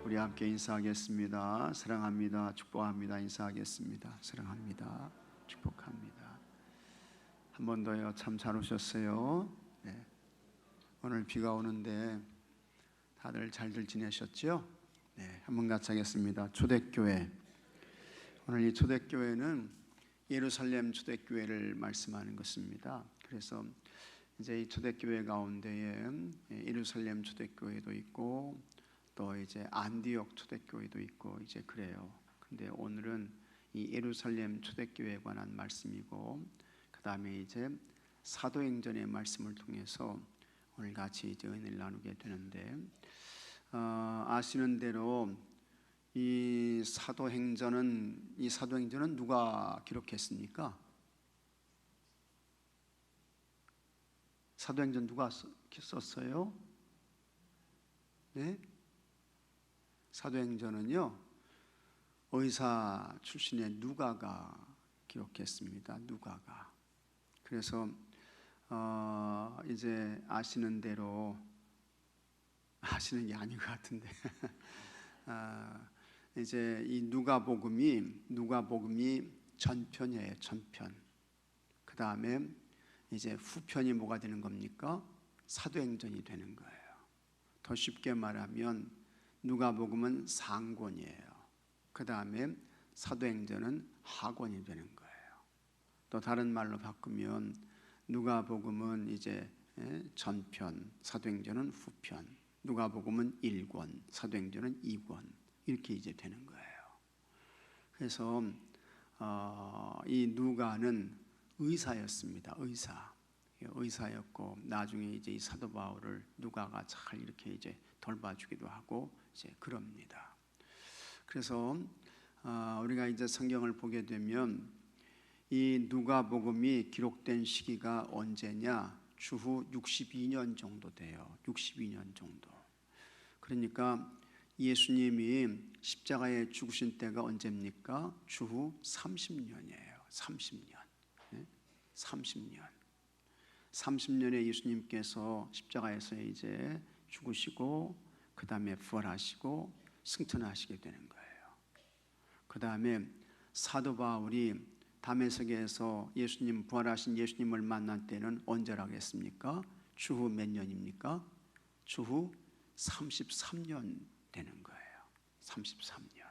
우리 함께 인사하겠습니다. 사랑합니다. 축복합니다. 인사하겠습니다. 사랑합니다. 축복합니다. 한 번 더요. 참 잘 오셨어요. 네. 오늘 비가 오는데 다들 잘들 지내셨죠? 네, 한번 같이 하겠습니다. 초대교회. 오늘 이 초대교회는 예루살렘 초대교회를 말씀하는 것입니다. 그래서 이제 이 초대교회 가운데에 예루살렘 초대교회도 있고 또 이제 안디옥 초대교회도 있고 이제 그래요. 근데 오늘은 이 예루살렘 초대교회에 관한 말씀이고 그 다음에 이제 사도행전의 말씀을 통해서 오늘 같이 이제 은혜를 나누게 되는데 아시는 대로 이 사도행전은 누가 기록했습니까? 사도행전 누가 썼어요? 네? 사도행전은요 의사 출신의 누가가 기록했습니다. 누가가. 그래서 이제 아시는 대로 아시는 게 아닌 것 같은데 이제 이 누가복음이 전편이에요. 전편. 그 다음에 이제 후편이 뭐가 되는 겁니까? 사도행전이 되는 거예요. 더 쉽게 말하면 누가복음은 상권이에요. 그 다음에 사도행전은 하권이 되는 거예요. 또 다른 말로 바꾸면 누가복음은 이제 전편, 사도행전은 후편, 누가복음은 1권, 사도행전은 2권 이렇게 이제 되는 거예요. 그래서 이 누가는 의사였습니다. 의사였고 나중에 이제 이 사도 바울을 누가가 잘 이렇게 이제 돌봐주기도 하고 이제 그럽니다. 그래서 우리가 이제 성경을 보게 되면 이 누가복음이 기록된 시기가 언제냐? 주후 62년 정도 돼요. 62년 정도. 그러니까 예수님이 십자가에 죽으신 때가 언제입니까? 주후 30년이에요. 30년. 네? 30년. 30년에 예수님께서 십자가에서 이제 죽으시고 그 다음에 부활하시고 승천하시게 되는 거예요. 그 다음에 사도 바울이 다메섹에서 예수님 부활하신 예수님을 만난 때는 언제라고 했습니까? 주후 몇 년입니까? 주후 33년 되는 거예요. 33년.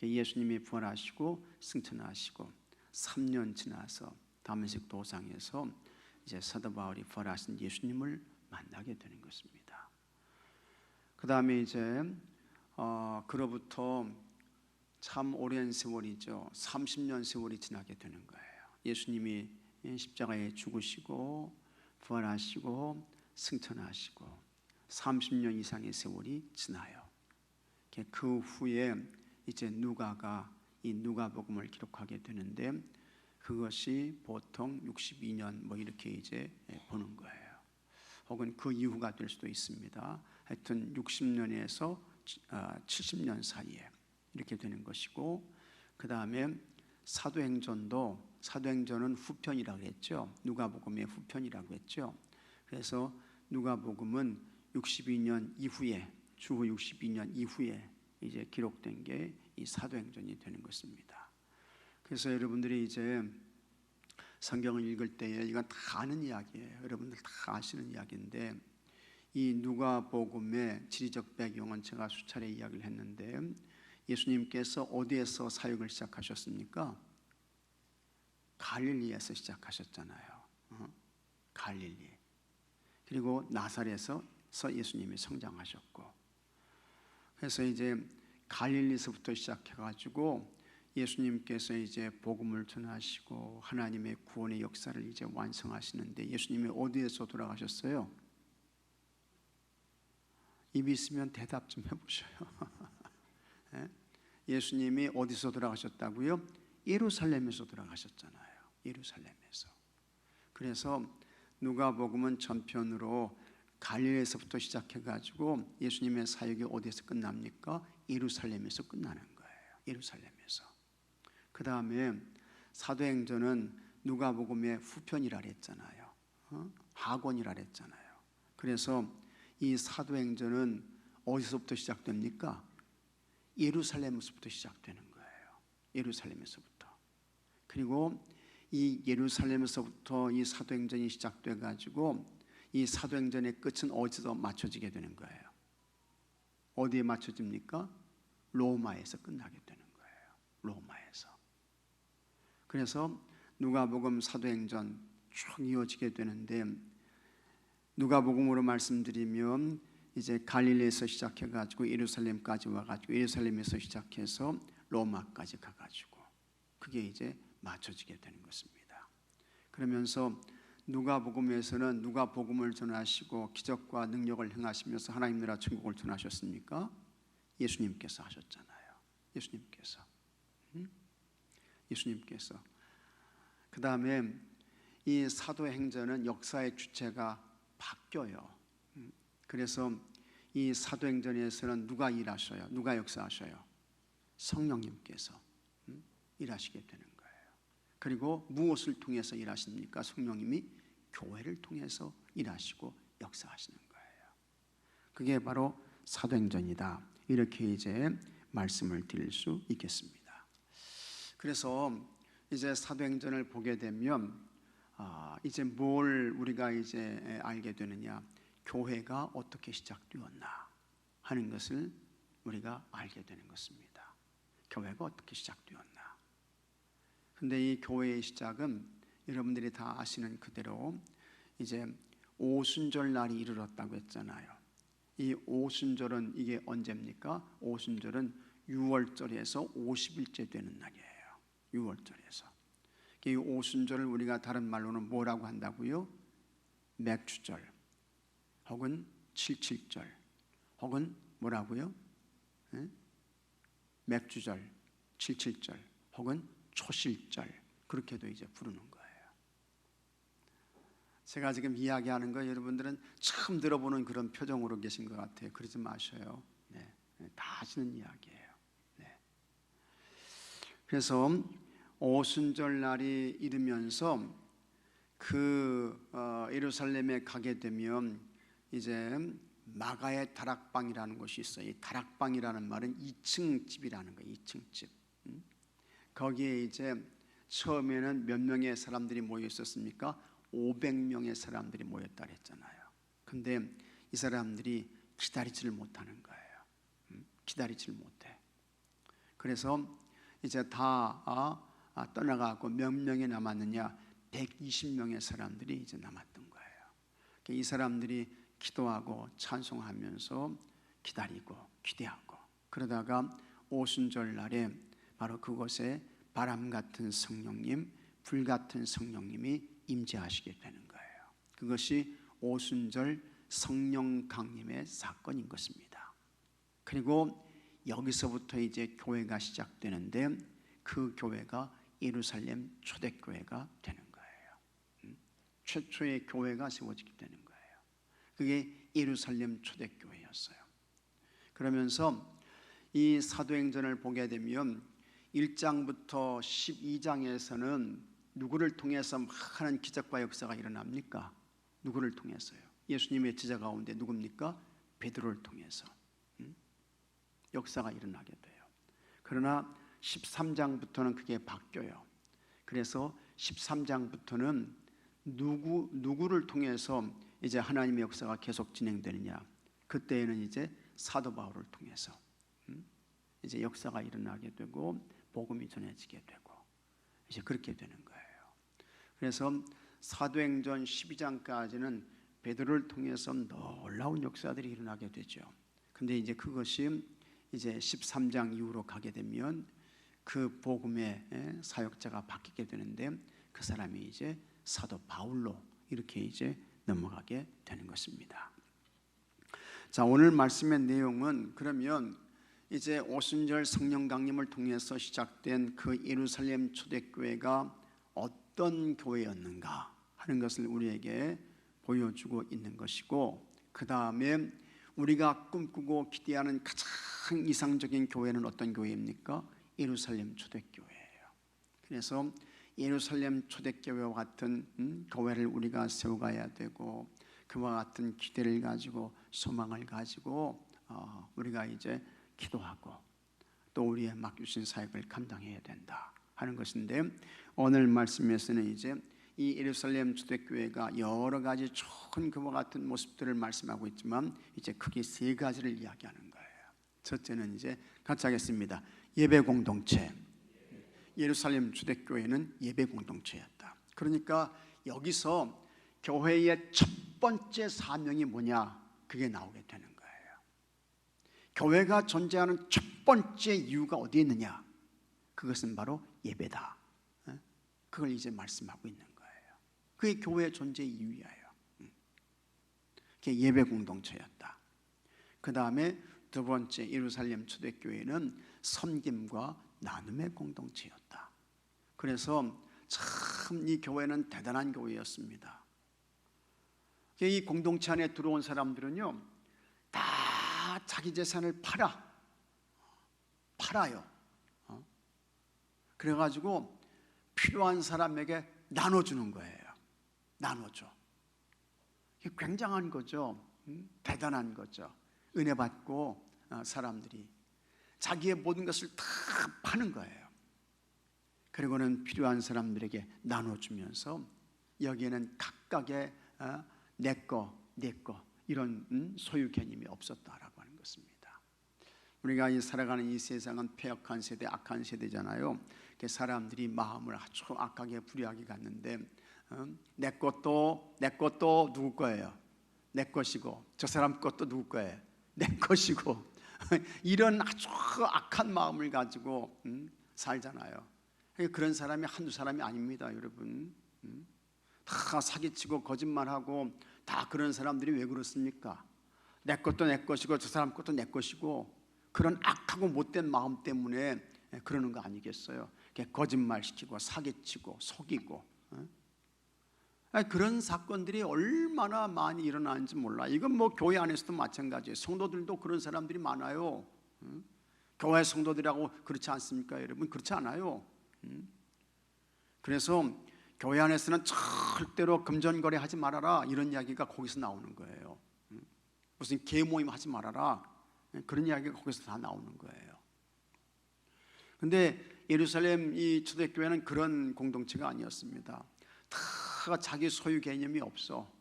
예수님이 부활하시고 승천하시고 3년 지나서 다메섹 도상에서 이제 사도 바울이 부활하신 예수님을 만나게 되는 것입니다. 그 다음에 이제 그로부터 참 오랜 세월이죠. 30년 세월이 지나게 되는 거예요. 예수님이 십자가에 죽으시고 부활하시고 승천하시고 30년 이상의 세월이 지나요. 그 후에 이제 누가가 이 누가복음을 기록하게 되는데 그것이 보통 62년 뭐 이렇게 이제 보는 거예요. 혹은 그 이후가 될 수도 있습니다. 하여튼 60년에서 70년 사이에 이렇게 되는 것이고 그 다음에 사도행전은 후편이라고 했죠. 누가복음의 후편이라고 했죠. 그래서 누가복음은 62년 이후에 주후 62년 이후에 이제 기록된 게 이 사도행전이 되는 것입니다. 그래서 여러분들이 이제 성경을 읽을 때에 이건 다 아는 이야기예요. 여러분들 다 아시는 이야기인데 이 누가복음의 지리적 배경은 제가 수차례 이야기를 했는데 예수님께서 어디에서 사역을 시작하셨습니까? 갈릴리에서 시작하셨잖아요. 갈릴리. 그리고 나사렛에서 예수님이 성장하셨고 그래서 이제 갈릴리에서부터 시작해가지고 예수님께서 이제 복음을 전하시고 하나님의 구원의 역사를 이제 완성하시는데 예수님이 어디에서 돌아가셨어요? 입이 있으면 대답 좀 해보셔요. 예수님이 어디서 돌아가셨다고요? 예루살렘에서 돌아가셨잖아요. 예루살렘에서. 그래서 누가복음은 전편으로 갈릴리에서부터 시작해가지고 예수님의 사역이 어디에서 끝납니까? 예루살렘에서 끝나는 거예요. 예루살렘에서. 그 다음에 사도행전은 누가복음의 후편이라 그랬잖아요. 하권이라 그랬잖아요. 그래서 이 사도행전은 어디서부터 시작됩니까? 예루살렘에서부터 시작되는 거예요. 예루살렘에서부터. 그리고 이 예루살렘에서부터 이 사도행전이 시작돼 가지고 이 사도행전의 끝은 어디서 맞춰지게 되는 거예요? 어디에 맞춰집니까? 로마에서 끝나게 되는 거예요. 로마에서. 그래서 누가복음, 사도행전 쭉 이어지게 되는데, 누가복음으로 말씀드리면 이제 갈릴리에서 시작해 가지고 예루살렘까지 와 가지고 예루살렘에서 시작해서 로마까지 가 가지고 그게 이제 맞춰지게 되는 것입니다. 그러면서 누가복음에서는 누가 복음을 전하시고 기적과 능력을 행하시면서 하나님 나라 천국을 전하셨습니까? 예수님께서 하셨잖아요. 예수님께서. 그 다음에 이 사도행전은 역사의 주체가 바뀌어요. 그래서 이 사도행전에서는 누가 일하셔요? 누가 역사하셔요? 성령님께서 일하시게 되는 거예요. 그리고 무엇을 통해서 일하십니까? 성령님이 교회를 통해서 일하시고 역사하시는 거예요. 그게 바로 사도행전이다. 이렇게 이제 말씀을 드릴 수 있겠습니다. 그래서 이제 사도행전을 보게 되면 이제 뭘 우리가 이제 알게 되느냐? 교회가 어떻게 시작되었나 하는 것을 우리가 알게 되는 것입니다. 교회가 어떻게 시작되었나? 근데 이 교회의 시작은 여러분들이 다 아시는 그대로 이제 오순절 날이 이르렀다고 했잖아요. 이 오순절은 이게 언제입니까? 오순절은 6월절에서 50일째 되는 날이에요. 6월절에서. 이 오순절을 우리가 다른 말로는 뭐라고 한다고요? 맥주절 혹은 칠칠절 혹은 뭐라고요? 맥주절, 칠칠절 혹은 초실절, 그렇게도 이제 부르는 거예요. 제가 지금 이야기하는 거 여러분들은 처음 들어보는 그런 표정으로 계신 것 같아요. 그러지 마셔요. 다 아시는 이야기예요. 그래서 오순절 날이 이르면서 예루살렘에 가게 되면 이제 마가의 다락방이라는 곳이 있어요. 이 다락방이라는 말은 2층 집이라는 거예요. 2층 집. 거기에 이제 처음에는 몇 명의 사람들이 모여 있었습니까? 500명의 사람들이 모였다 그랬잖아요. 근데 이 사람들이 기다리지를 못하는 거예요. 기다리지를 못해. 그래서 이제 다 떠나가고 몇 명이 남았느냐? 120명의 사람들이 이제 남았던 거예요. 이 사람들이 기도하고 찬송하면서 기다리고 기대하고 그러다가 오순절 날에 바로 그곳에 바람 같은 성령님, 불 같은 성령님이 임재하시게 되는 거예요. 그것이 오순절 성령 강림의 사건인 것입니다. 그리고 여기서부터 이제 교회가 시작되는데 그 교회가 예루살렘 초대교회가 되는 거예요. 최초의 교회가 세워지게 되는 거예요. 그게 예루살렘 초대교회였어요. 그러면서 이 사도행전을 보게 되면 1장부터 12장에서는 누구를 통해서 많은 기적과 역사가 일어납니까? 누구를 통해서요? 예수님의 제자 가운데 누굽니까? 베드로를 통해서 역사가 일어나게 돼요. 그러나 13장부터는 그게 바뀌어요. 그래서 13장부터는 누구를 통해서 이제 하나님의 역사가 계속 진행되느냐? 그때에는 이제 사도 바울을 통해서 이제 역사가 일어나게 되고 복음이 전해지게 되고 이제 그렇게 되는 거예요. 그래서 사도행전 12장까지는 베드로를 통해서 놀라운 역사들이 일어나게 되죠. 근데 이제 그것이 이제 13장 이후로 가게 되면 그 복음의 사역자가 바뀌게 되는데 그 사람이 이제 사도 바울로 이렇게 이제 넘어가게 되는 것입니다. 자, 오늘 말씀의 내용은 그러면 이제 오순절 성령 강림을 통해서 시작된 그 예루살렘 초대교회가 어떤 교회였는가 하는 것을 우리에게 보여주고 있는 것이고, 그 다음에 우리가 꿈꾸고 기대하는 가장 이상적인 교회는 어떤 교회입니까? 예루살렘 초대교회예요. 그래서 예루살렘 초대교회와 같은 교회를 우리가 세워가야 되고, 그와 같은 기대를 가지고 소망을 가지고 우리가 이제 기도하고 또 우리의 맡겨주신 사역을 감당해야 된다 하는 것인데, 오늘 말씀에서는 이제 이 예루살렘 초대교회가 여러 가지 좋은 그와 같은 모습들을 말씀하고 있지만 이제 크게 세 가지를 이야기하는 거예요. 첫째는 이제 같이 하겠습니다. 예배 공동체. 예루살렘 초대교회는 예배 공동체였다. 그러니까 여기서 교회의 첫 번째 사명이 뭐냐, 그게 나오게 되는 거예요. 교회가 존재하는 첫 번째 이유가 어디에 있느냐, 그것은 바로 예배다. 그걸 이제 말씀하고 있는 거예요. 그게 교회의 존재 이유예요. 그게 예배 공동체였다. 그 다음에 두 번째 예루살렘 초대교회는 섬김과 나눔의 공동체였다. 그래서 참 이 교회는 대단한 교회였습니다. 이 공동체 안에 들어온 사람들은요, 다 자기 재산을 팔아요. 그래가지고 필요한 사람에게 나눠주는 거예요. 나눠줘. 이게 굉장한 거죠. 대단한 거죠. 은혜 받고 사람들이 자기의 모든 것을 다 파는 거예요. 그리고는 필요한 사람들에게 나눠주면서 여기에는 각각의 내 거 이런 소유 개념이 없었다라고 하는 것입니다. 우리가 살아가는 이 세상은 폐역한 세대, 악한 세대잖아요. 사람들이 마음을 아주 악하게 불의하게 갔는데, 내 것도 누구 거예요? 내 것이고, 저 사람 것도 누구 거예요? 내 것이고 이런 아주 악한 마음을 가지고 살잖아요. 그런 사람이 한두 사람이 아닙니다, 여러분. 다 사기치고 거짓말하고 다 그런 사람들이 왜 그렇습니까? 내 것도 내 것이고 저 사람 것도 내 것이고, 그런 악하고 못된 마음 때문에 그러는 거 아니겠어요? 거짓말시키고 사기치고 속이고, 그런 사건들이 얼마나 많이 일어나는지 몰라. 이건 뭐 교회 안에서도 마찬가지예요. 성도들도 그런 사람들이 많아요. 교회 성도들하고 그렇지 않습니까, 여러분? 그렇지 않아요. 그래서 교회 안에서는 절대로 금전거래 하지 말아라, 이런 이야기가 거기서 나오는 거예요. 무슨 계모임 하지 말아라, 그런 이야기가 거기서 다 나오는 거예요. 근데 예루살렘 이 초대교회는 그런 공동체가 아니었습니다. 다 자기 소유 개념이 없어.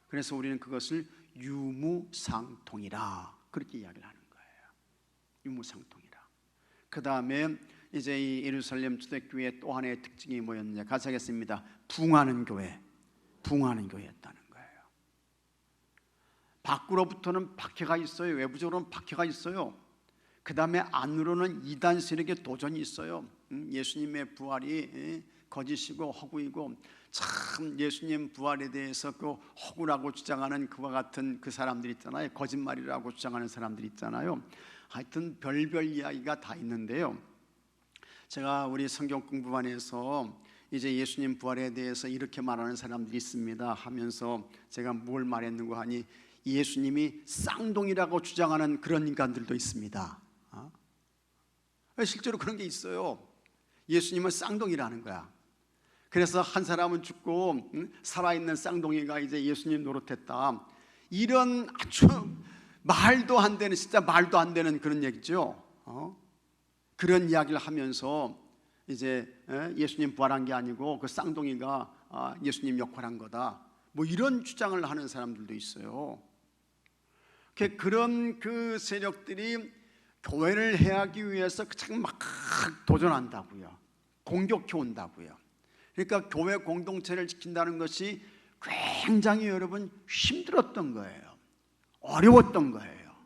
그래서 우리는 그것을 유무상통이라 그렇게 이야기를 하는 거예요. 유무상통이라. 그 다음에 이제 이 예루살렘 초대교회의 또 하나의 특징이 뭐였느냐, 같이 하겠습니다. 부흥하는 교회였다는 거예요. 밖으로부터는 박해가 있어요. 외부적으로는 박해가 있어요. 그 다음에 안으로는 이단 세력의 도전이 있어요. 예수님의 부활이 거짓이고 허구이고, 참 예수님 부활에 대해서 그 허구라고 주장하는 그와 같은 그 사람들 있잖아요. 거짓말이라고 주장하는 사람들 있잖아요. 하여튼 별별 이야기가 다 있는데요, 제가 우리 성경 공부반에서 이제 예수님 부활에 대해서 이렇게 말하는 사람들이 있습니다 하면서 제가 뭘 말했는가 하니, 예수님이 쌍둥이라고 주장하는 그런 인간들도 있습니다. 실제로 그런 게 있어요. 예수님은 쌍둥이라는 거야. 그래서 한 사람은 죽고 살아있는 쌍둥이가 이제 예수님 노릇했다, 이런 아주 말도 안 되는, 진짜 말도 안 되는 그런 얘기죠. 그런 이야기를 하면서 이제 예수님 부활한 게 아니고 그 쌍둥이가 예수님 역할한 거다, 뭐 이런 주장을 하는 사람들도 있어요. 그런 그 세력들이 교회를 해하기 위해서 참 막 도전한다고요. 공격해 온다고요. 그러니까 교회 공동체를 지킨다는 것이 굉장히 여러분 힘들었던 거예요. 어려웠던 거예요.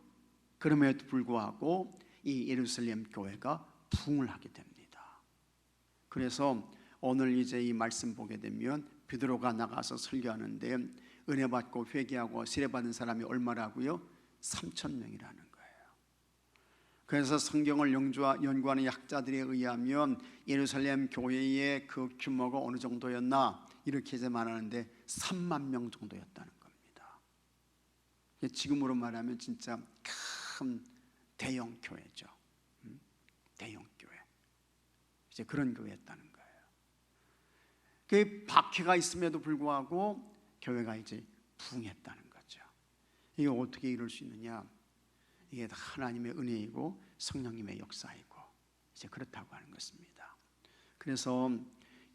그럼에도 불구하고 이 예루살렘 교회가 부흥을 하게 됩니다. 그래서 오늘 이제 이 말씀 보게 되면 베드로가 나가서 설교하는데 은혜 받고 회개하고 세례받은 사람이 얼마라고요? 3,000명이라는 거예요. 그래서 성경을 연구하는 학자들에 의하면 예루살렘 교회의 그 규모가 어느 정도였나, 이렇게 이제 말하는데 3만 명 정도였다는 겁니다. 지금으로 말하면 진짜 큰 대형 교회죠. 대형 교회. 이제 그런 교회였다는 거예요. 그 박해가 있음에도 불구하고 교회가 이제 부흥했다는 거죠. 이게 어떻게 이룰 수 있느냐? 이게 다 하나님의 은혜이고 성령님의 역사이고, 이제 그렇다고 하는 것입니다. 그래서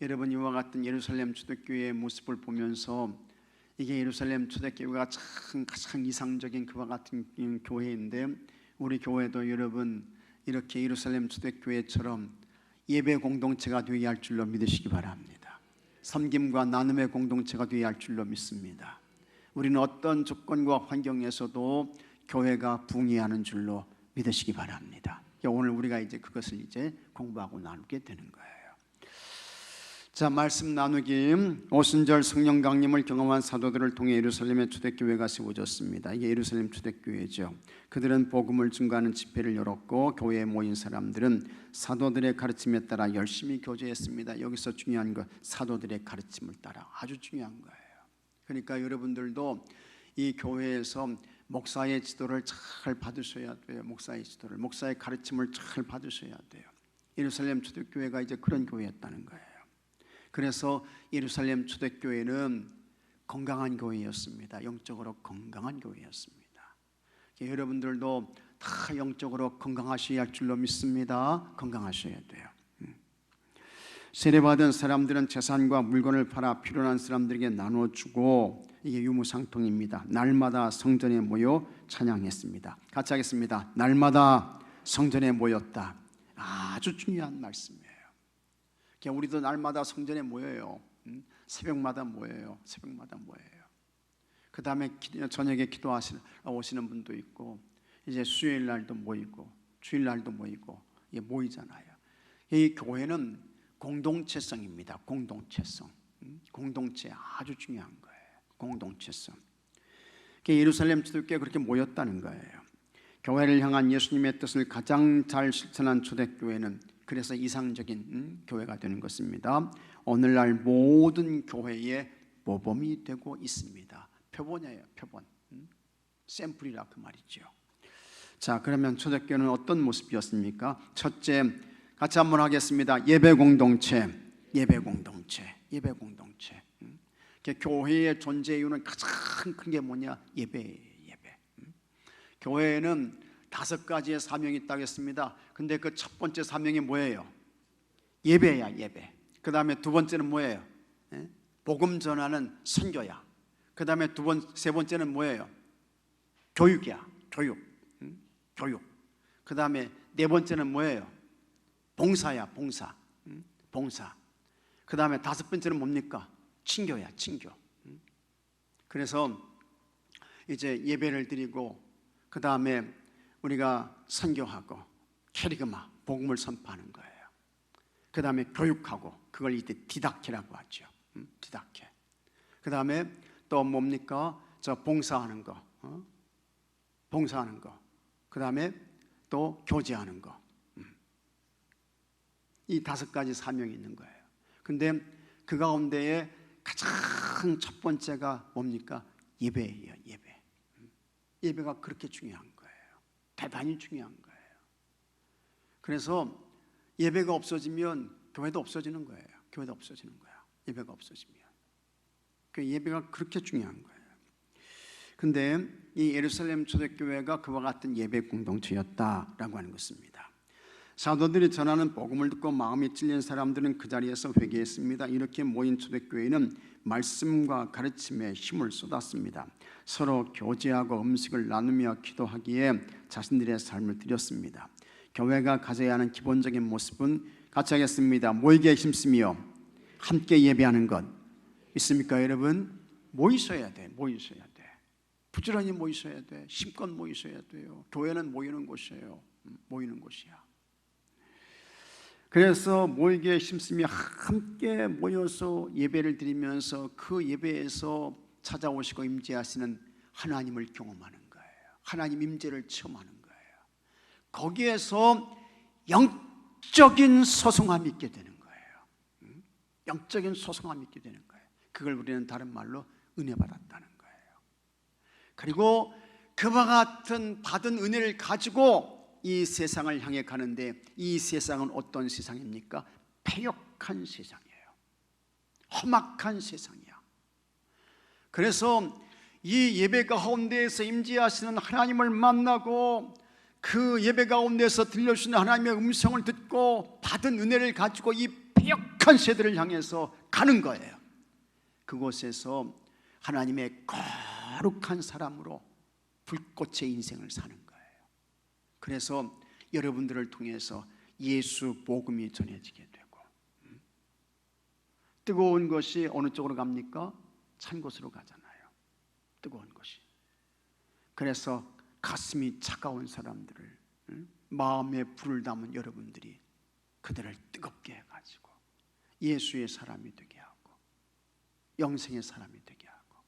여러분 이와 같은 예루살렘 초대교회의 모습을 보면서 이게 예루살렘 초대교회가 참 가장 이상적인 그와 같은 교회인데 우리 교회도 여러분 이렇게 예루살렘 초대교회처럼 예배 공동체가 되어야 할 줄로 믿으시기 바랍니다. 섬김과 나눔의 공동체가 되어야 할 줄로 믿습니다. 우리는 어떤 조건과 환경에서도 교회가 붕괴하는 줄로 믿으시기 바랍니다. 오늘 우리가 이제 그것을 이제 공부하고 나누게 되는 거예요. 자, 말씀 나누기. 오순절 성령 강림을 경험한 사도들을 통해 예루살렘의 초대교회가 세워졌습니다. 이게 예루살렘 초대교회죠. 그들은 복음을 증거하는 집회를 열었고 교회에 모인 사람들은 사도들의 가르침에 따라 열심히 교제했습니다. 여기서 중요한 것, 사도들의 가르침을 따라, 아주 중요한 거예요. 그러니까 여러분들도 이 교회에서 목사의 지도를 잘 받으셔야 돼요. 목사의 지도를, 목사의 가르침을 잘 받으셔야 돼요. 예루살렘 초대교회가 이제 그런 교회였다는 거예요. 그래서 예루살렘 초대교회는 건강한 교회였습니다. 영적으로 건강한 교회였습니다. 여러분들도 다 영적으로 건강하셔야 할 줄로 믿습니다. 건강하셔야 돼요. 세례받은 사람들은 재산과 물건을 팔아 필요한 사람들에게 나눠주고, 이게 유무상통입니다. 날마다 성전에 모여 찬양했습니다. 같이 하겠습니다. 날마다 성전에 모였다. 아주 중요한 말씀이에요. 우리도 날마다 성전에 모여요. 새벽마다 모여요. 새벽마다 모여요. 그 다음에 저녁에 기도하시는 오시는 분도 있고, 이제 수요일 날도 모이고 주일 날도 모이고, 이게 모이잖아요. 이 교회는 공동체성입니다. 공동체성. 공동체 아주 중요한 거예요. 공동체성. 예루살렘 초대교회가 그렇게 모였다는 거예요. 교회를 향한 예수님의 뜻을 가장 잘 실천한 초대교회는 그래서 이상적인 교회가 되는 것입니다. 오늘날 모든 교회의 모범이 되고 있습니다. 표본이에요. 표본. 샘플이라 그 말이죠. 자, 그러면 초대교회는 어떤 모습이었습니까? 첫째, 같이 한번 하겠습니다. 예배 공동체. 예배 공동체. 예배 공동체. 교회의 존재 이유는 가장 큰 게 뭐냐? 예배예요. 예배. 교회에는 5가지의 사명이 있다고 했습니다. 근데 그 첫 번째 사명이 뭐예요? 예배야, 예배. 그 다음에 두 번째는 뭐예요? 복음 전하는 선교야. 그 다음에 세 번째는 뭐예요? 교육이야, 교육. 교육. 그 다음에 네 번째는 뭐예요? 봉사야, 봉사. 봉사. 그 다음에 5번째는 뭡니까? 친교야, 친교. 그래서 이제 예배를 드리고, 그 다음에 우리가 선교하고 캐리그마, 복음을 선포하는 거예요. 그 다음에 교육하고, 그걸 이제 디다케라고 하죠. 디다케. 그 다음에 또 뭡니까? 저 봉사하는 거, 봉사하는 거. 그 다음에 또 교제하는 거. 이 5가지 사명이 있는 거예요. 근데 그 가운데에 가장 첫 번째가 뭡니까? 예배예요. 예배. 예배가 그렇게 중요한 거예요. 대단히 중요한 거예요. 그래서 예배가 없어지면 교회도 없어지는 거예요. 교회도 없어지는 거야. 예배가 없어지면. 그 예배가 그렇게 중요한 거예요. 근데 이 예루살렘 초대교회가 그와 같은 예배 공동체였다라고 하는 것입니다. 사도들이 전하는 복음을 듣고 마음이 찔린 사람들은 그 자리에서 회개했습니다. 이렇게 모인 초대교회는 말씀과 가르침에 힘을 쏟았습니다. 서로 교제하고 음식을 나누며 기도하기에 자신들의 삶을 드렸습니다. 교회가 가져야 하는 기본적인 모습은 같이 하겠습니다. 모이기에 힘쓰며 함께 예배하는 것. 있습니까, 여러분? 모이셔야 돼. 모이셔야 돼. 부지런히 모이셔야 돼. 힘껏 모이셔야 돼요. 교회는 모이는 곳이에요. 모이는 곳이야. 그래서 모이기에 힘쓰며 함께 모여서 예배를 드리면서 그 예배에서 찾아오시고 임재하시는 하나님을 경험하는 거예요. 하나님 임재를 체험하는 거예요. 거기에서 영적인 소성함이 있게 되는 거예요. 영적인 소성함이 있게 되는 거예요. 그걸 우리는 다른 말로 은혜 받았다는 거예요. 그리고 그와 같은 받은 은혜를 가지고 이 세상을 향해 가는데, 이 세상은 어떤 세상입니까? 패역한 세상이에요. 험악한 세상이야. 그래서 이 예배 가운데에서 임재하시는 하나님을 만나고 그 그 예배 가운데서 들려주시는 하나님의 음성을 듣고 받은 은혜를 가지고 이 패역한 세대를 향해서 가는 거예요. 그곳에서 하나님의 거룩한 사람으로 불꽃의 인생을 사는 거예요. 그래서 여러분들을 통해서 예수 복음이 전해지게 되고, 뜨거운 것이 어느 쪽으로 갑니까? 찬 곳으로 가잖아요. 뜨거운 것이. 그래서 가슴이 차가운 사람들을, 마음에 불을 담은 여러분들이 그들을 뜨겁게 해가지고 예수의 사람이 되게 하고 영생의 사람이 되게 하고,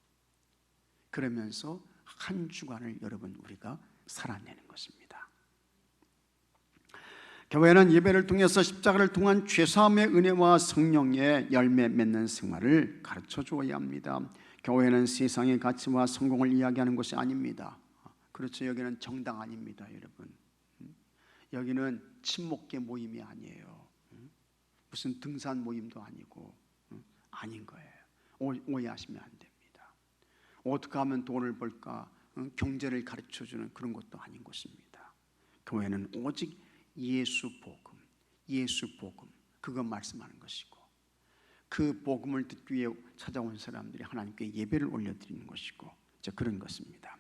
그러면서 한 주간을 여러분 우리가 살아내는 것입니다. 교회는 예배를 통해서 십자가를 통한 죄사함의 은혜와 성령의 열매 맺는 생활을 가르쳐 주어야 합니다. 교회는 세상의 가치와 성공을 이야기하는 것이 아닙니다. 그렇죠. 여기는 정당 아닙니다, 여러분. 여기는 친목계 모임이 아니에요. 무슨 등산 모임도 아니고 아닌 거예요. 오해하시면 안 됩니다. 어떻게 하면 돈을 벌까, 경제를 가르쳐주는 그런 것도 아닌 것입니다. 교회는 오직 예수 복음 그것 말씀하는 것이고, 그 복음을 듣기 위해 찾아온 사람들이 하나님께 예배를 올려드리는 것이고, 그런 것입니다.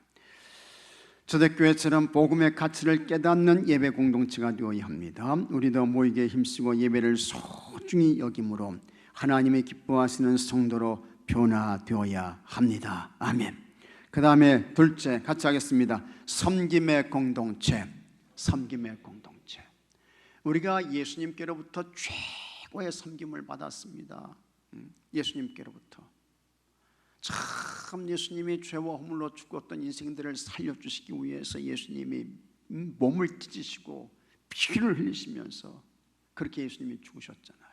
초대교회처럼 복음의 가치를 깨닫는 예배 공동체가 되어야 합니다. 우리도 모이게 힘쓰고 예배를 소중히 여김으로 하나님의 기뻐하시는 성도로 변화되어야 합니다. 아멘. 그 다음에 둘째, 같이 하겠습니다. 섬김의 공동체. 섬김의 공동체. 우리가 예수님께로부터 최고의 섬김을 받았습니다. 예수님께로부터. 참 예수님이 죄와 허물로 죽었던 인생들을 살려주시기 위해서 예수님이 몸을 찢으시고 피를 흘리시면서 그렇게 예수님이 죽으셨잖아요.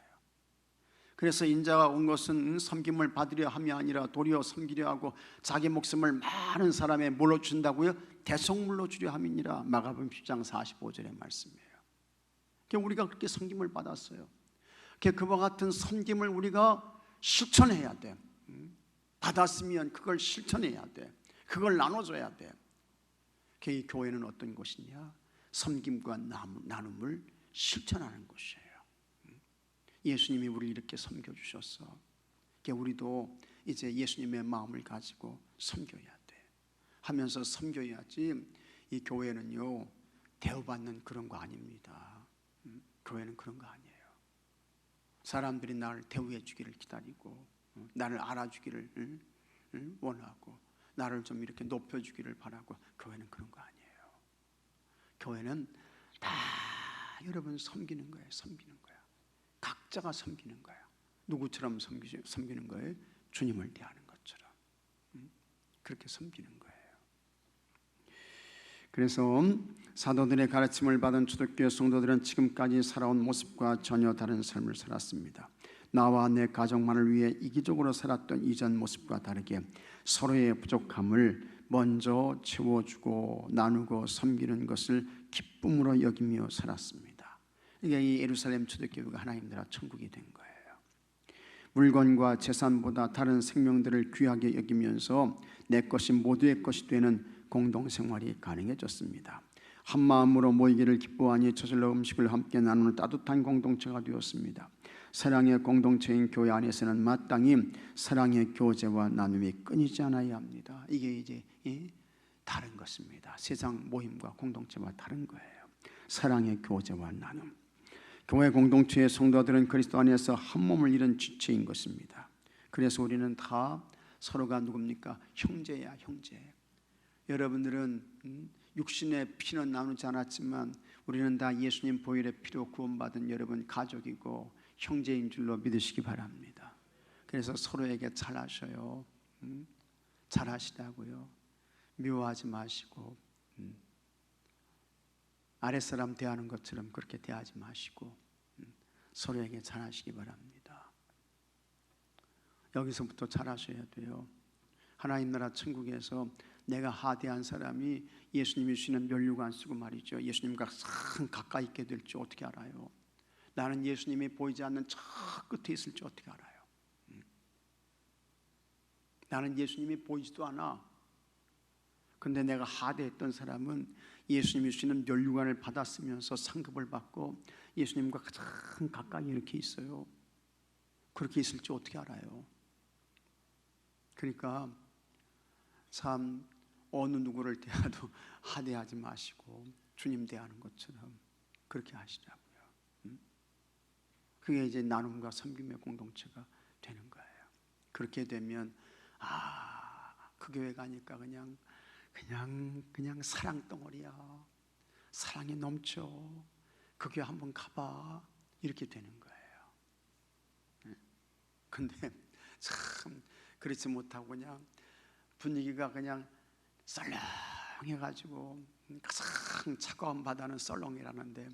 그래서 인자가 온 것은 섬김을 받으려 함이 아니라 도리어 섬기려 하고 자기 목숨을 많은 사람에 물로 준다고요? 대속물로 주려 함이니라. 마가복음 10장 45절의 말씀이에요. 우리가 그렇게 섬김을 받았어요. 그와 같은 섬김을 우리가 실천해야 돼. 받았으면 그걸 실천해야 돼. 그걸 나눠줘야 돼. 이 교회는 어떤 곳이냐? 섬김과 나눔을 실천하는 곳이에요. 예수님이 우리를 이렇게 섬겨주셨어. 우리도 이제 예수님의 마음을 가지고 섬겨야 돼. 하면서 섬겨야지. 이 교회는요, 대우받는 그런 거 아닙니다. 교회는 그런 거 아니에요. 사람들이 나를 대우해 주기를 기다리고, 나를 알아주기를 원하고, 나를 좀 이렇게 높여주기를 바라고. 교회는 그런 거 아니에요. 교회는 다 여러분 섬기는 거예요. 섬기는 거예요. 각자가 섬기는 거예요. 누구처럼 섬기는 거예요? 주님을 대하는 것처럼. 그렇게 섬기는 거예요. 그래서 사도들의 가르침을 받은 초대교회 성도들은 지금까지 살아온 모습과 전혀 다른 삶을 살았습니다. 나와 내 가족만을 위해 이기적으로 살았던 이전 모습과 다르게 서로의 부족함을 먼저 채워주고 나누고 섬기는 것을 기쁨으로 여기며 살았습니다. 이게 이 예루살렘 초대교회가 하나님 나라 천국이 된 거예요. 물건과 재산보다 다른 생명들을 귀하게 여기면서 내 것이 모두의 것이 되는 공동생활이 가능해졌습니다. 한 마음으로 모이기를 기뻐하니 저절로 음식을 함께 나누는 따뜻한 공동체가 되었습니다. 사랑의 공동체인 교회 안에서는 마땅히 사랑의 교제와 나눔이 끊이지 않아야 합니다. 이게 이제 다른 것입니다. 세상 모임과 공동체와 다른 거예요. 사랑의 교제와 나눔. 교회 공동체의 성도들은 그리스도 안에서 한 몸을 이룬 지체인 것입니다. 그래서 우리는 다 서로가 누굽니까? 형제야, 형제. 여러분들은 육신의 피는 나누지 않았지만 우리는 다 예수님 보혈의 피로 구원받은 여러분 가족이고 형제인 줄로 믿으시기 바랍니다. 그래서 서로에게 잘하셔요. 잘하시라고요. 미워하지 마시고 아랫사람 대하는 것처럼 그렇게 대하지 마시고 서로에게 잘하시기 바랍니다. 여기서부터 잘하셔야 돼요. 하나님 나라 천국에서 내가 하대한 사람이 예수님이 주시는 면류관 쓰고 말이죠, 예수님과 상 가까이 있게 될지 어떻게 알아요? 나는 예수님이 보이지 않는 저 끝에 있을지 어떻게 알아요? 나는 예수님이 보이지도 않아. 근데 내가 하대했던 사람은 예수님이 주시는 면류관을 받았으면서 상급을 받고 예수님과 가장 가까이 이렇게 있어요. 그렇게 있을 줄 어떻게 알아요? 그러니까 참 어느 누구를 대해도 하대하지 마시고 주님 대하는 것처럼 그렇게 하시라고요. 그게 이제 나눔과 섬김의 공동체가 되는 거예요. 그렇게 되면 그 교회 가니까 그냥 사랑 덩어리야. 사랑이 넘쳐. 그 교회 한번 가봐. 이렇게 되는 거예요. 근데 참 그렇지 못하고 그냥 분위기가 그냥 썰렁해가지고 가장 차가운 바다는 썰렁이라는데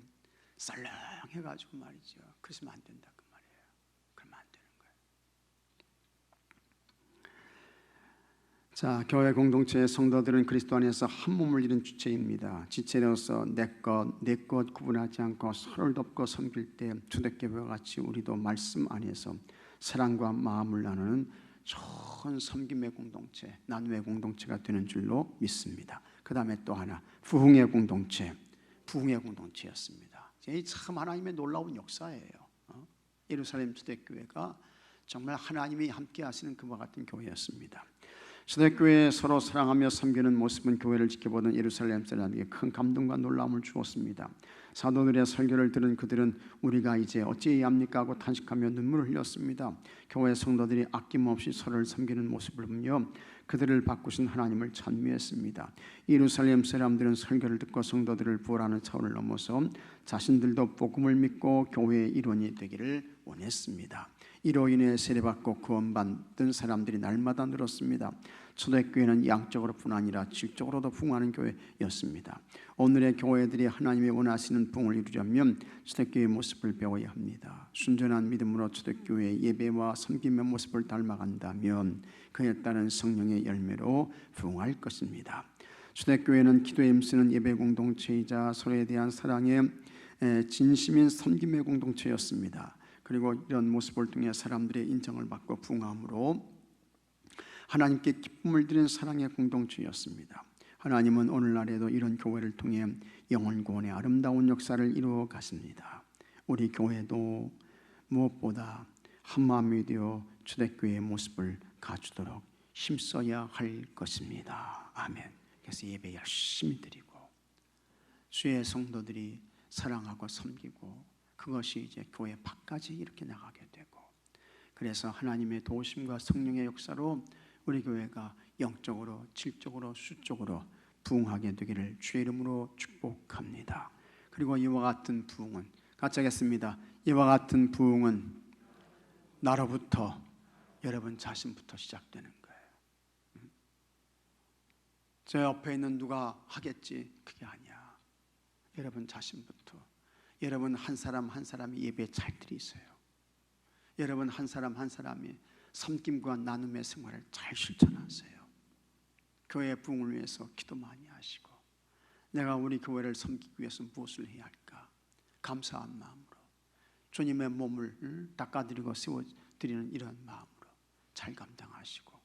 썰렁해가지고 말이죠. 그러시면 안 된다 그 말이에요. 그러면 안 되는 거예요. 자, 교회 공동체의 성도들은 그리스도 안에서 한 몸을 이룬 주체입니다. 지체로서 내 것 구분하지 않고 서로를 돕고 섬길 때 초대교회와 같이 우리도 말씀 안에서 사랑과 마음을 나누는 좋은 섬김의 공동체, 나눔의 공동체가 되는 줄로 믿습니다. 그 다음에 또 하나 부흥의 공동체였습니다. 참 하나님의 놀라운 역사예요. 예루살렘 초대교회가 정말 하나님이 함께 하시는 그와 같은 교회였습니다. 초대교회에 서로 사랑하며 섬기는 모습은 교회를 지켜보던 예루살렘 사람에게 큰 감동과 놀라움을 주었습니다. 사도들의 설교를 들은 그들은 우리가 이제 어찌해야 합니까 하고 탄식하며 눈물을 흘렸습니다. 교회 성도들이 아낌없이 서로를 섬기는 모습을 보며 그들을 바꾸신 하나님을 찬미했습니다. 예루살렘 사람들은 설교를 듣고 성도들을 부활하는 차원을 넘어서 자신들도 복음을 믿고 교회의 일원이 되기를 원했습니다. 이로 인해 세례받고 구원받은 사람들이 날마다 늘었습니다. 초대교회는 양적으로뿐 아니라 질적으로도 부흥하는 교회였습니다. 오늘의 교회들이 하나님이 원하시는 부흥을 이루려면 초대교회의 모습을 배워야 합니다. 순전한 믿음으로 초대교회의 예배와 섬김의 모습을 닮아간다면 그에 따른 성령의 열매로 부흥할 것입니다. 초대교회는 기도에 힘쓰는 예배 공동체이자 서로에 대한 사랑의 진심인 섬김의 공동체였습니다. 그리고 이런 모습을 통해 사람들의 인정을 받고 부흥함으로 하나님께 기쁨을 드리는 사랑의 공동체였습니다. 하나님은 오늘날에도 이런 교회를 통해 영혼 구원의 아름다운 역사를 이루어 가십니다. 우리 교회도 무엇보다 한마음이 되어 초대교회의 모습을 갖추도록 힘써야 할 것입니다. 아멘. 그래서 예배 열심히 드리고 주의 성도들이 사랑하고 섬기고 그것이 이제 교회 밖까지 이렇게 나가게 되고 그래서 하나님의 도우심과 성령의 역사로 우리 교회가 영적으로, 질적으로, 수적으로 부흥하게 되기를 주의 이름으로 축복합니다. 그리고 이와 같은 부흥은 같이 하겠습니다. 이와 같은 부흥은 나로부터 여러분 자신부터 시작되는 거예요. 저 옆에 있는 누가 하겠지 그게 아니야. 여러분 자신부터. 여러분 한 사람 한 사람이 예배에 잘 드리세요. 여러분 한 사람 한 사람이 섬김과 나눔의 생활을 잘 실천하세요. 교회 부흥을 위해서 기도 많이 하시고 내가 우리 교회를 섬기기 위해서 무엇을 해야 할까 감사한 마음으로 주님의 몸을 닦아드리고 세워드리는 이런 마음으로 잘 감당하시고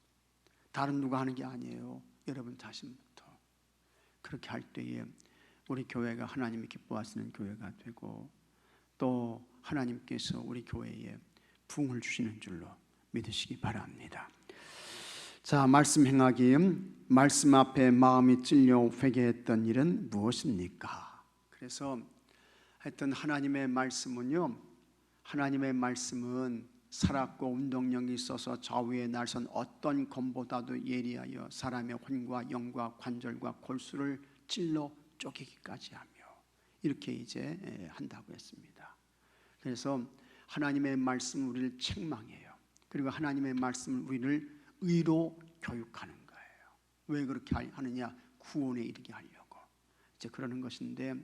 다른 누가 하는 게 아니에요. 여러분 자신부터 그렇게 할 때에 우리 교회가 하나님이 기뻐하시는 교회가 되고 또 하나님께서 우리 교회에 부흥을 주시는 줄로 믿으시기 바랍니다. 자, 말씀 행하기. 말씀 앞에 마음이 찔려 회개했던 일은 무엇입니까? 그래서 하여튼 하나님의 말씀은요, 하나님의 말씀은 살았고 운동력이 있어서 좌우에 날선 어떤 검보다도 예리하여 사람의魂과 영과 관절과 골수를 찔러 쪼개기까지 하며 이렇게 이제 한다고 했습니다. 그래서 하나님의 말씀 우리를 책망해요. 그리고 하나님의 말씀을 우리를 의로 교육하는 거예요. 왜 그렇게 하느냐? 구원에 이르게 하려고 이제 그러는 것인데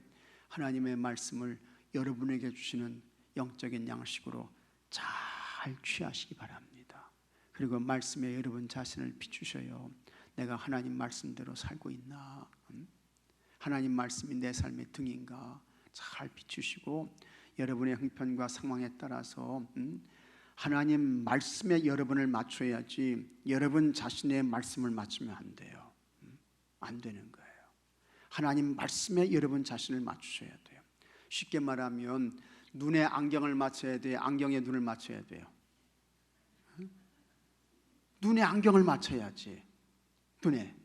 하나님의 말씀을 여러분에게 주시는 영적인 양식으로 잘 취하시기 바랍니다. 그리고 말씀에 여러분 자신을 비추셔요. 내가 하나님 말씀대로 살고 있나? 하나님 말씀이 내 삶의 등인가? 잘 비추시고 여러분의 형편과 상황에 따라서 하나님 말씀에 여러분을 맞춰야지 여러분 자신의 말씀을 맞추면 안 돼요. 안 되는 거예요. 하나님 말씀에 여러분 자신을 맞추셔야 돼요. 쉽게 말하면 눈에 안경을 맞춰야 돼요? 안경에 눈을 맞춰야 돼요? 눈에 안경을 맞춰야지. 눈에.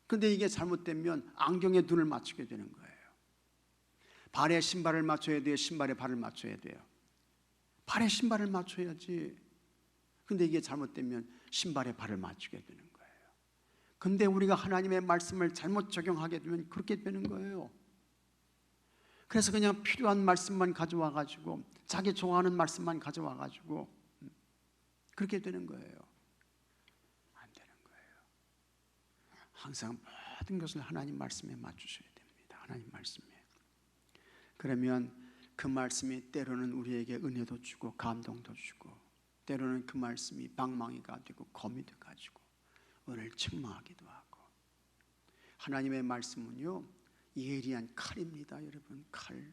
근데 이게 잘못되면 안경에 눈을 맞추게 되는 거예요. 발에 신발을 맞춰야 돼요? 신발에 발을 맞춰야 돼요? 발에 신발을 맞춰야지. 근데 이게 잘못되면 신발에 발을 맞추게 되는 거예요. 근데 우리가 하나님의 말씀을 잘못 적용하게 되면 그렇게 되는 거예요. 그래서 그냥 필요한 말씀만 가져와 가지고 자기 좋아하는 말씀만 가져와 가지고 그렇게 되는 거예요. 안 되는 거예요. 항상 모든 것을 하나님 말씀에 맞추셔야 됩니다. 하나님 말씀에. 그러면 그 말씀이 때로는 우리에게 은혜도 주고 감동도 주고, 때로는 그 말씀이 방망이가 되고 검이 돼가지고 우리를 책망하기도 하고. 하나님의 말씀은요 예리한 칼입니다. 여러분, 칼.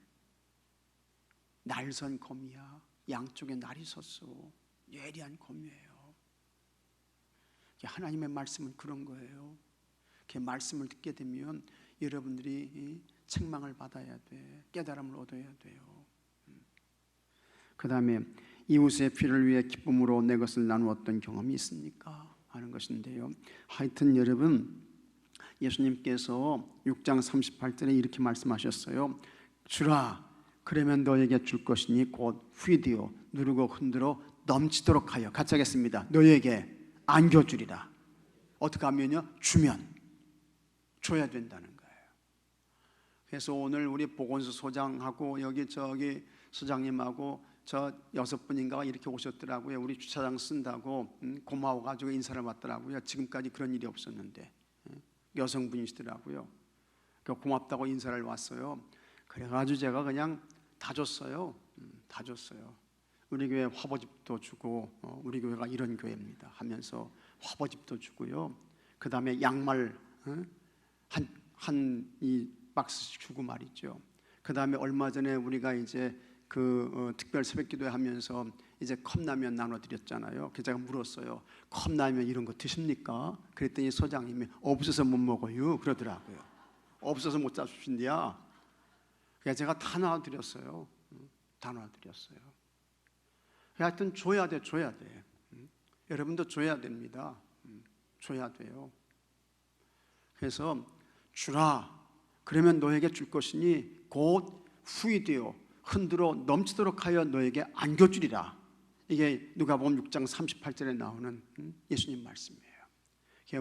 날선 검이야. 양쪽에 날이 섰어. 예리한 검이에요. 하나님의 말씀은 그런 거예요. 그 말씀을 듣게 되면 여러분들이 책망을 받아야 돼. 깨달음을 얻어야 돼요. 그 다음에 이웃의 피를 위해 기쁨으로 내 것을 나누었던 경험이 있습니까? 하는 것인데요. 하여튼 여러분, 예수님께서 6장 38절에 이렇게 말씀하셨어요. 주라, 그러면 너에게 줄 것이니 곧 휘디어 누르고 흔들어 넘치도록 하여. 같이 하겠습니다. 너에게 안겨주리라. 어떻게 하면요? 주면, 줘야 된다는 거예요. 그래서 오늘 우리 보건소 소장하고 여기 저기 소장님하고 저 6분인가 이렇게 오셨더라고요. 우리 주차장 쓴다고 고마워가지고 인사를 받더라고요. 지금까지 그런 일이 없었는데 여성분이시더라고요. 고맙다고 인사를 왔어요. 그래가지고 제가 그냥 다 줬어요. 다 줬어요. 우리 교회 화보집도 주고 우리 교회가 이런 교회입니다 하면서 화보집도 주고요. 그 다음에 양말 한 이 박스씩 주고 말이죠. 그 다음에 얼마 전에 우리가 이제 특별 새벽기도회 하면서 이제 컵라면 나눠드렸잖아요. 그래서 제가 물었어요. 컵라면 이런 거 드십니까? 그랬더니 소장님이 없어서 못 먹어요 그러더라고요. 없어서 못 잡수신디야. 그래서 제가 다 나눠드렸어요. 다 나눠드렸어요. 하여튼 줘야 돼. 여러분도 줘야 됩니다. 줘야 돼요. 그래서 주라, 그러면 너에게 줄 것이니 곧 후이되어 흔들어 넘치도록 하여 너에게 안겨주리라. 이게 누가복음 6장 38절에 나오는 예수님 말씀이에요.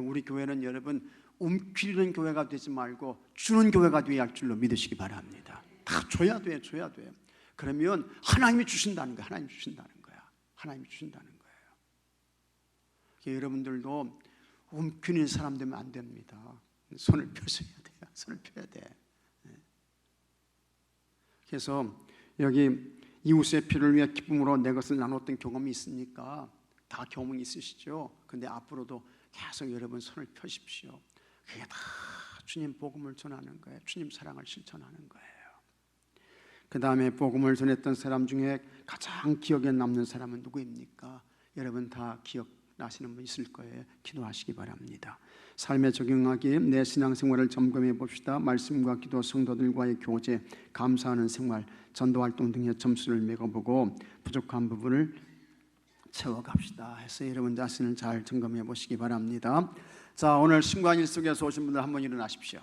우리 교회는 여러분 움츠리는 교회가 되지 말고 주는 교회가 되어야 할 줄로 믿으시기 바랍니다. 다 줘야 돼. 그러면 하나님이 주신다는 거야. 하나님이 주신다는 거예요. 여러분들도 움츠리는 사람 되면 안 됩니다. 손을 펴셔야 돼요. 손을 펴야 돼. 그래서 여기 이웃의 피를 위해 기쁨으로 내 것을 나눴던 경험이 있으니까 다 경험이 있으시죠? 근데 앞으로도 계속 여러분 손을 펴십시오. 그게 다 주님 복음을 전하는 거예요. 주님 사랑을 실천하는 거예요. 그 다음에 복음을 전했던 사람 중에 가장 기억에 남는 사람은 누구입니까? 여러분 다 기억나시는 분 있을 거예요. 기도하시기 바랍니다. 삶에 적용하기 내 신앙생활을 점검해 봅시다. 말씀과 기도, 성도들과의 교제, 감사하는 생활, 전도활동 등의 점수를 매겨보고 부족한 부분을 채워갑시다 해서 여러분 자신을 잘 점검해 보시기 바랍니다. 자, 오늘 신관일 속에서 오신 분들 한번 일어나십시오.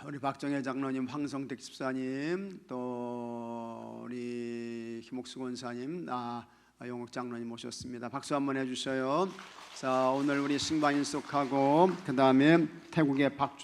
우리 박정혜 장로님, 황성택 집사님, 또 우리 김옥수 권사님, 용옥 장로님 모셨습니다. 박수 한번 해주셔요. 자, 오늘 우리 신관일속하고 그 다음에 태국의 박주